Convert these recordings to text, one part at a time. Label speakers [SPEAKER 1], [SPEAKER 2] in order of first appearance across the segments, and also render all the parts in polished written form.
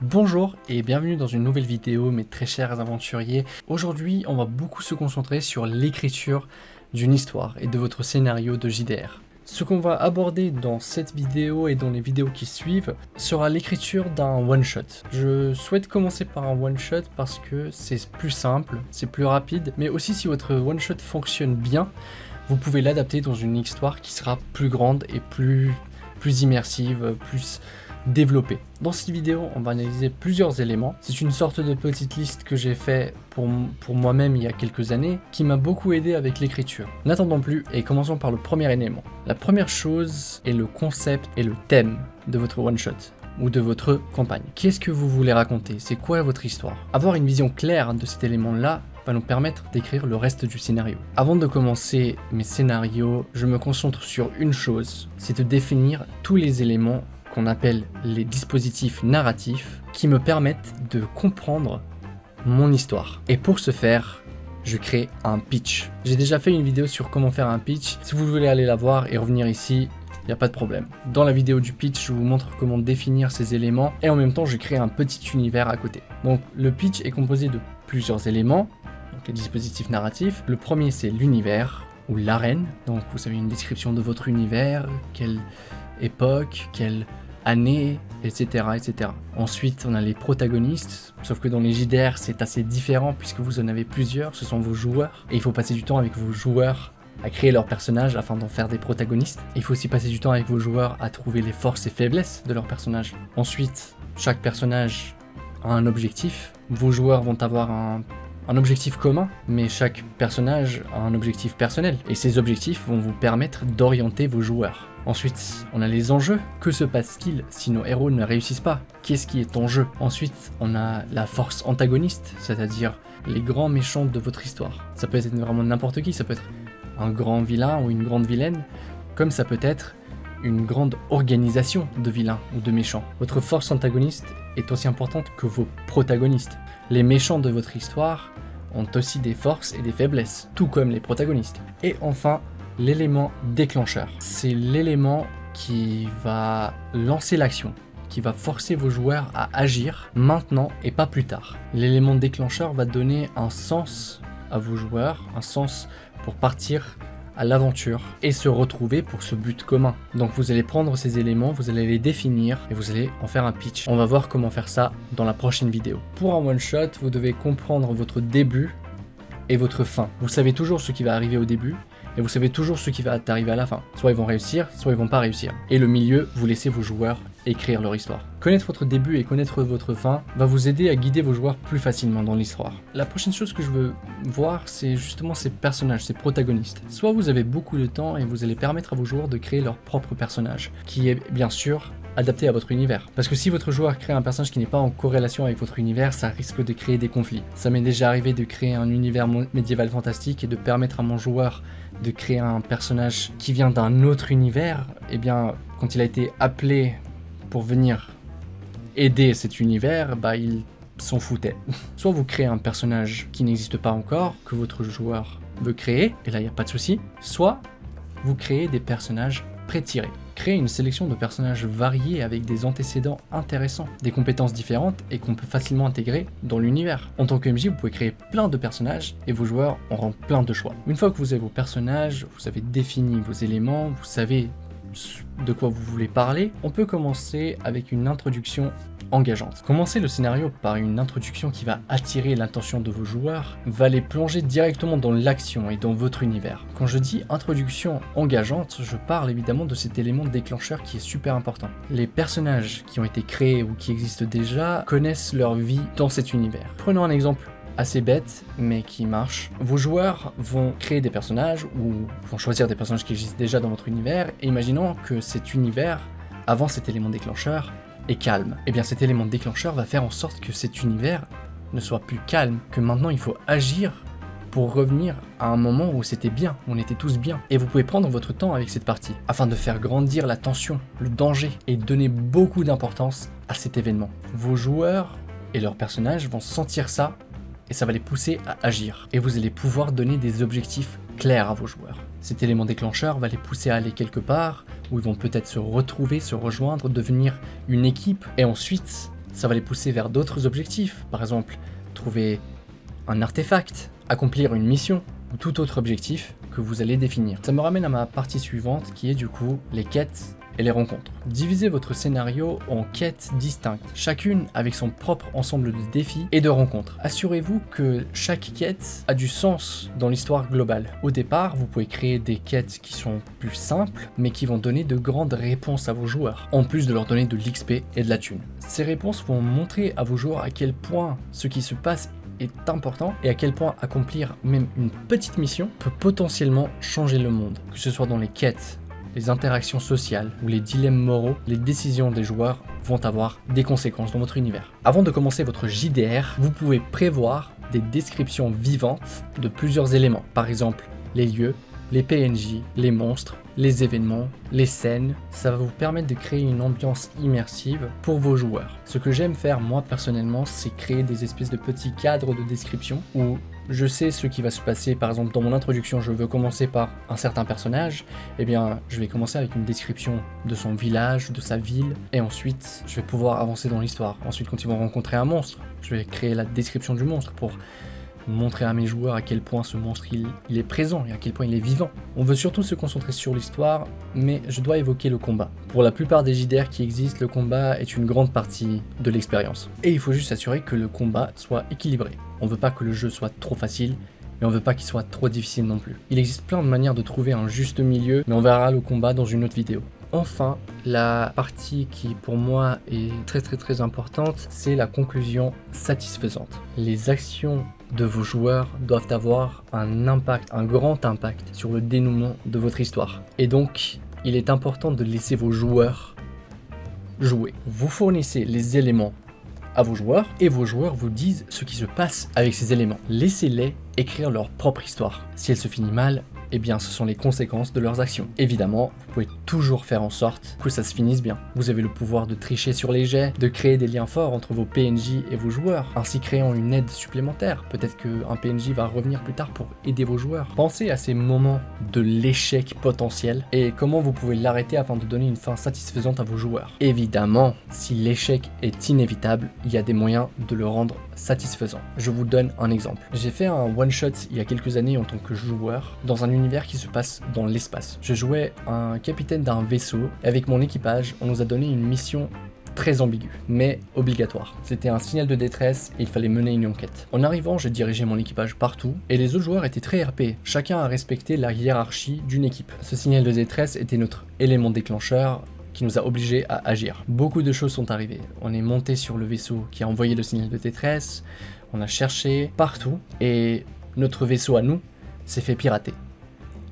[SPEAKER 1] Bonjour et bienvenue dans une nouvelle vidéo mes très chers aventuriers. Aujourd'hui on va beaucoup se concentrer sur l'écriture d'une histoire et de votre scénario de JDR. Ce qu'on va aborder dans cette vidéo et dans les vidéos qui suivent sera l'écriture d'un one-shot. Je souhaite commencer par un one-shot parce que c'est plus simple, c'est plus rapide, mais aussi si votre one-shot fonctionne bien, vous pouvez l'adapter dans une histoire qui sera plus grande et plus immersive, plus développée. Dans cette vidéo, on va analyser plusieurs éléments. C'est une sorte de petite liste que j'ai fait pour moi-même il y a quelques années, qui m'a beaucoup aidé avec l'écriture. N'attendons plus et commençons par le premier élément. La première chose est le concept et le thème de votre one-shot ou de votre campagne. Qu'est-ce que vous voulez raconter? C'est quoi votre histoire? Avoir une vision claire de cet élément-là va nous permettre d'écrire le reste du scénario. Avant de commencer mes scénarios, je me concentre sur une chose, c'est de définir tous les éléments qu'on appelle les dispositifs narratifs qui me permettent de comprendre mon histoire. Et pour ce faire, je crée un pitch. J'ai déjà fait une vidéo sur comment faire un pitch. Si vous voulez aller la voir et revenir ici, il n'y a pas de problème. Dans la vidéo du pitch, je vous montre comment définir ces éléments et en même temps, je crée un petit univers à côté. Donc le pitch est composé de plusieurs éléments, donc les dispositifs narratifs. Le premier, c'est l'univers ou l'arène. Donc vous avez une description de votre univers, quelle époque, quelle année, etc., etc. Ensuite, on a les protagonistes, sauf que dans les JDR, c'est assez différent puisque vous en avez plusieurs, ce sont vos joueurs. Et il faut passer du temps avec vos joueurs à créer leurs personnages afin d'en faire des protagonistes. Et il faut aussi passer du temps avec vos joueurs à trouver les forces et faiblesses de leurs personnages. Ensuite, chaque personnage a un objectif. Vos joueurs vont avoir un objectif commun, mais chaque personnage a un objectif personnel. Et ces objectifs vont vous permettre d'orienter vos joueurs. Ensuite, on a les enjeux. Que se passe-t-il si nos héros ne réussissent pas? Qu'est-ce qui est en jeu? Ensuite, on a la force antagoniste, c'est-à-dire les grands méchants de votre histoire. Ça peut être vraiment n'importe qui, ça peut être un grand vilain ou une grande vilaine, comme ça peut être une grande organisation de vilains ou de méchants. Votre force antagoniste est aussi importante que vos protagonistes. Les méchants de votre histoire ont aussi des forces et des faiblesses, tout comme les protagonistes. Et enfin, l'élément déclencheur. C'est l'élément qui va lancer l'action, qui va forcer vos joueurs à agir maintenant et pas plus tard. L'élément déclencheur va donner un sens à vos joueurs, un sens pour partir à l'aventure et se retrouver pour ce but commun. Donc vous allez prendre ces éléments, vous allez les définir et vous allez en faire un pitch. On va voir comment faire ça dans la prochaine vidéo. Pour un one shot, vous devez comprendre votre début et votre fin. Vous savez toujours ce qui va arriver au début et vous savez toujours ce qui va arriver à la fin. Soit ils vont réussir, soit ils vont pas réussir. Et le milieu, vous laissez vos joueurs écrire leur histoire. Connaître votre début et connaître votre fin va vous aider à guider vos joueurs plus facilement dans l'histoire. La prochaine chose que je veux voir, c'est justement ces personnages, ces protagonistes. Soit vous avez beaucoup de temps et vous allez permettre à vos joueurs de créer leur propre personnage, qui est bien sûr adapté à votre univers. Parce que si votre joueur crée un personnage qui n'est pas en corrélation avec votre univers, ça risque de créer des conflits. Ça m'est déjà arrivé de créer un univers médiéval fantastique et de permettre à mon joueur de créer un personnage qui vient d'un autre univers. Et bien, quand il a été appelé pour venir aider cet univers, il s'en foutait. Soit vous créez un personnage qui n'existe pas encore, que votre joueur veut créer, et là il n'y a pas de souci, soit vous créez des personnages pré-tirés. Créer une sélection de personnages variés avec des antécédents intéressants, des compétences différentes et qu'on peut facilement intégrer dans l'univers. En tant que MJ, vous pouvez créer plein de personnages et vos joueurs auront plein de choix. Une fois que vous avez vos personnages, vous avez défini vos éléments, vous savez de quoi vous voulez parler, on peut commencer avec une introduction engageante. Commencer le scénario par une introduction qui va attirer l'attention de vos joueurs, va les plonger directement dans l'action et dans votre univers. Quand je dis introduction engageante, je parle évidemment de cet élément déclencheur qui est super important. Les personnages qui ont été créés ou qui existent déjà connaissent leur vie dans cet univers. Prenons un exemple assez bête mais qui marche. Vos joueurs vont créer des personnages ou vont choisir des personnages qui existent déjà dans votre univers et imaginons que cet univers, avant cet élément déclencheur, est calme. Et bien cet élément déclencheur va faire en sorte que cet univers ne soit plus calme, que maintenant il faut agir pour revenir à un moment où c'était bien, où on était tous bien. Et vous pouvez prendre votre temps avec cette partie afin de faire grandir la tension, le danger et donner beaucoup d'importance à cet événement. Vos joueurs et leurs personnages vont sentir ça et ça va les pousser à agir. Et vous allez pouvoir donner des objectifs clairs à vos joueurs. Cet élément déclencheur va les pousser à aller quelque part où ils vont peut-être se retrouver, se rejoindre, devenir une équipe et ensuite ça va les pousser vers d'autres objectifs, par exemple trouver un artefact, accomplir une mission ou tout autre objectif que vous allez définir. Ça me ramène à ma partie suivante qui est du coup les quêtes et les rencontres. Divisez votre scénario en quêtes distinctes, chacune avec son propre ensemble de défis et de rencontres. Assurez-vous que chaque quête a du sens dans l'histoire globale. Au départ, vous pouvez créer des quêtes qui sont plus simples, mais qui vont donner de grandes réponses à vos joueurs, en plus de leur donner de l'XP et de la thune. Ces réponses vont montrer à vos joueurs à quel point ce qui se passe est important et à quel point accomplir même une petite mission peut potentiellement changer le monde, que ce soit dans les quêtes, les interactions sociales ou les dilemmes moraux. Les décisions des joueurs vont avoir des conséquences dans votre univers. Avant de commencer votre JDR, vous pouvez prévoir des descriptions vivantes de plusieurs éléments, par exemple les lieux, les PNJ, les monstres, les événements, les scènes. Ça va vous permettre de créer une ambiance immersive pour vos joueurs. Ce que j'aime faire moi personnellement, c'est créer des espèces de petits cadres de description où je sais ce qui va se passer. Par exemple, dans mon introduction, je veux commencer par un certain personnage, eh bien je vais commencer avec une description de son village, de sa ville, et ensuite je vais pouvoir avancer dans l'histoire. Ensuite, quand ils vont rencontrer un monstre, je vais créer la description du monstre pour montrer à mes joueurs à quel point ce monstre il est présent et à quel point il est vivant. On veut surtout se concentrer sur l'histoire, mais je dois évoquer le combat. Pour la plupart des JDR qui existent, le combat est une grande partie de l'expérience. Et il faut juste s'assurer que le combat soit équilibré. On veut pas que le jeu soit trop facile, mais on veut pas qu'il soit trop difficile non plus. Il existe plein de manières de trouver un juste milieu, mais on verra le combat dans une autre vidéo. Enfin, la partie qui pour moi est très importante, c'est la conclusion satisfaisante. Les actions de vos joueurs doivent avoir un impact, un grand impact sur le dénouement de votre histoire. Et donc, il est important de laisser vos joueurs jouer. Vous fournissez les éléments à vos joueurs et vos joueurs vous disent ce qui se passe avec ces éléments. Laissez-les écrire leur propre histoire. Si elle se finit mal, eh bien ce sont les conséquences de leurs actions. Évidemment, vous pouvez toujours faire en sorte que ça se finisse bien. Vous avez le pouvoir de tricher sur les jets, de créer des liens forts entre vos PNJ et vos joueurs, ainsi créant une aide supplémentaire. Peut-être qu'un PNJ va revenir plus tard pour aider vos joueurs. Pensez à ces moments de l'échec potentiel et comment vous pouvez l'arrêter afin de donner une fin satisfaisante à vos joueurs. Évidemment, si l'échec est inévitable, il y a des moyens de le rendre satisfaisant. Je vous donne un exemple. J'ai fait un one-shot il y a quelques années en tant que joueur dans un univers qui se passe dans l'espace. Je jouais un capitaine d'un vaisseau et avec mon équipage, on nous a donné une mission très ambiguë, mais obligatoire. C'était un signal de détresse et il fallait mener une enquête. En arrivant, je dirigeais mon équipage partout et les autres joueurs étaient très RP. Chacun a respecté la hiérarchie d'une équipe. Ce signal de détresse était notre élément déclencheur qui nous a obligés à agir. Beaucoup de choses sont arrivées. On est monté sur le vaisseau qui a envoyé le signal de détresse, on a cherché partout et notre vaisseau à nous s'est fait pirater.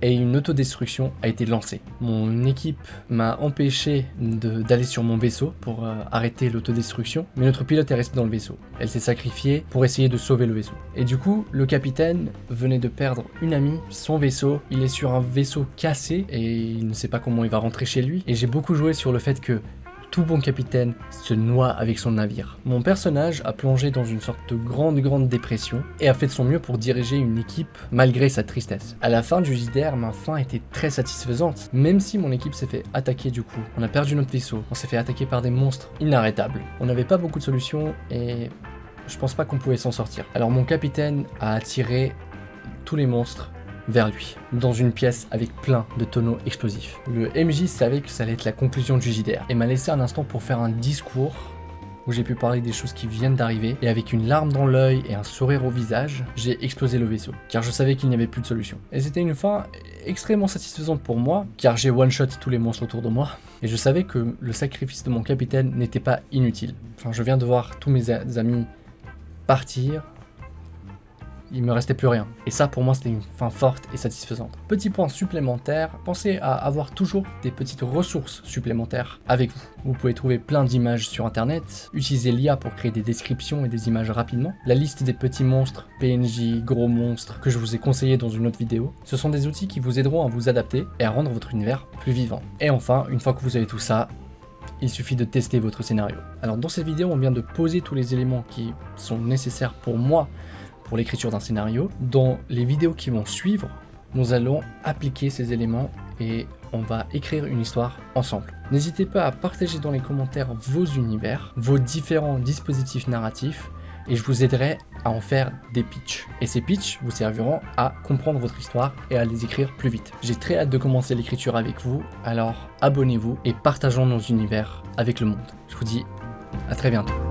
[SPEAKER 1] Et une autodestruction a été lancée. Mon équipe m'a empêché d'aller sur mon vaisseau pour arrêter l'autodestruction, mais notre pilote est resté dans le vaisseau. Elle s'est sacrifiée pour essayer de sauver le vaisseau. Et du coup, le capitaine venait de perdre une amie, son vaisseau, il est sur un vaisseau cassé et il ne sait pas comment il va rentrer chez lui. Et j'ai beaucoup joué sur le fait que tout bon capitaine se noie avec son navire. Mon personnage a plongé dans une sorte de grande dépression et a fait de son mieux pour diriger une équipe malgré sa tristesse. À la fin du JDR, ma fin était très satisfaisante, même si mon équipe s'est fait attaquer du coup. On a perdu notre vaisseau, on s'est fait attaquer par des monstres inarrêtables. On n'avait pas beaucoup de solutions et je pense pas qu'on pouvait s'en sortir. Alors mon capitaine a attiré tous les monstres vers lui, dans une pièce avec plein de tonneaux explosifs. Le MJ savait que ça allait être la conclusion du JDR et m'a laissé un instant pour faire un discours où j'ai pu parler des choses qui viennent d'arriver et avec une larme dans l'œil et un sourire au visage, j'ai explosé le vaisseau car je savais qu'il n'y avait plus de solution. Et c'était une fin extrêmement satisfaisante pour moi car j'ai one-shot tous les monstres autour de moi et je savais que le sacrifice de mon capitaine n'était pas inutile. Enfin, je viens de voir tous mes amis partir. Il me restait plus rien. Et ça, pour moi, c'était une fin forte et satisfaisante. Petit point supplémentaire, pensez à avoir toujours des petites ressources supplémentaires avec vous. Vous pouvez trouver plein d'images sur internet, utiliser l'IA pour créer des descriptions et des images rapidement, la liste des petits monstres, PNJ, gros monstres, que je vous ai conseillé dans une autre vidéo. Ce sont des outils qui vous aideront à vous adapter et à rendre votre univers plus vivant. Et enfin, une fois que vous avez tout ça, il suffit de tester votre scénario. Alors dans cette vidéo, on vient de poser tous les éléments qui sont nécessaires pour moi pour l'écriture d'un scénario. Dans les vidéos qui vont suivre, nous allons appliquer ces éléments et on va écrire une histoire ensemble. N'hésitez pas à partager dans les commentaires vos univers, vos différents dispositifs narratifs, et je vous aiderai à en faire des pitchs. Et ces pitchs vous serviront à comprendre votre histoire et à les écrire plus vite. J'ai très hâte de commencer l'écriture avec vous, alors abonnez-vous et partageons nos univers avec le monde. Je vous dis à très bientôt.